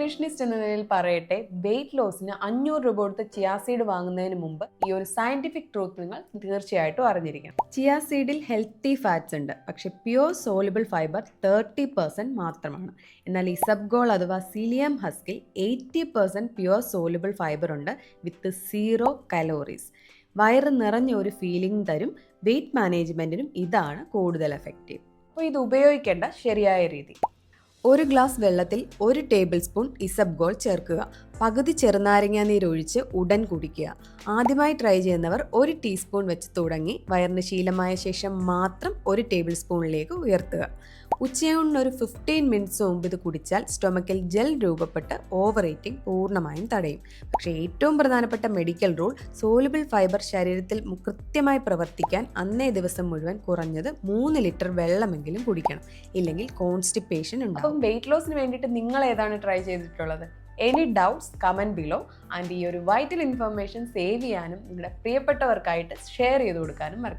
Nutritionist എന്ന നിലയിൽ പറയട്ടെ, വെയിറ്റ് ലോസിന് 500 രൂപ കൊടുത്ത് ചിയാ സീഡ് വാങ്ങുന്നതിന് മുമ്പ് ഈ ഒരു സയന്റിഫിക് ട്രൂത്ത് നിങ്ങൾ തീർച്ചയായിട്ടും അറിഞ്ഞിരിക്കണം. ചിയാ സീഡിൽ ഹെൽത്തി ഫാറ്റ്സ് ഉണ്ട്, പക്ഷെ പ്യുവർ സോലുബിൾ ഫൈബർ 30% മാത്രമാണ്. എന്നാൽ ഇസബ്ഗോൾ അഥവാ സീലിയം ഹസ്കിൽ 80% പ്യുവർ സോലുബിൾ ഫൈബർ ഉണ്ട്, വിത്ത് 0 കലോറീസ്. വയറ് നിറഞ്ഞ ഒരു ഫീലിംഗ് തരും. വെയിറ്റ് മാനേജ്മെന്റിനും ഇതാണ് കൂടുതൽ എഫക്റ്റീവ്. അപ്പോൾ ഇത് ഉപയോഗിക്കേണ്ട ശരിയായ രീതി: 1 ഗ്ലാസ് വെള്ളത്തിൽ 1 ടേബിൾ സ്പൂൺ ഇസബ്ഗോൾ ചേർക്കുക. പകുതി ചെറുനാരങ്ങ നീരൊഴിച്ച് ഉടൻ കുടിക്കുക. ആദ്യമായി ട്രൈ ചെയ്യുന്നവർ 1 ടീസ്പൂൺ വെച്ച് തുടങ്ങി വയറിന് ശീലമായ ശേഷം മാത്രം 1 ടേബിൾ സ്പൂണിലേക്ക് ഉയർത്തുക. ഉച്ചയൂണിന് ഒരു 15 മിനിറ്റ്സ് മുമ്പ് ഇത് കുടിച്ചാൽ സ്റ്റൊമക്കിൽ ജെൽ രൂപപ്പെട്ട് ഓവർ ഈറ്റിംഗ് പൂർണ്ണമായും തടയും. പക്ഷേ ഏറ്റവും പ്രധാനപ്പെട്ട മെഡിക്കൽ റൂൾ, സോലുബിൾ ഫൈബർ ശരീരത്തിൽ കൃത്യമായി പ്രവർത്തിക്കാൻ അന്നേ ദിവസം മുഴുവൻ കുറഞ്ഞത് 3 ലിറ്റർ വെള്ളമെങ്കിലും കുടിക്കണം. ഇല്ലെങ്കിൽ കോൺസ്റ്റിപ്പേഷൻ ഉണ്ടാകും. അപ്പം വെയിറ്റ് ലോസിന് വേണ്ടിയിട്ട് നിങ്ങൾ ഏതാണ് ട്രൈ ചെയ്തിട്ടുള്ളത്? Any doubts comment below. And ഈ ഒരു വൈറ്റൽ ഇൻഫർമേഷൻ സേവ് ചെയ്യാനും നിങ്ങളുടെ പ്രിയപ്പെട്ടവർക്കായിട്ട് ഷെയർ ചെയ്ത് കൊടുക്കാനും മറക്കരുത്.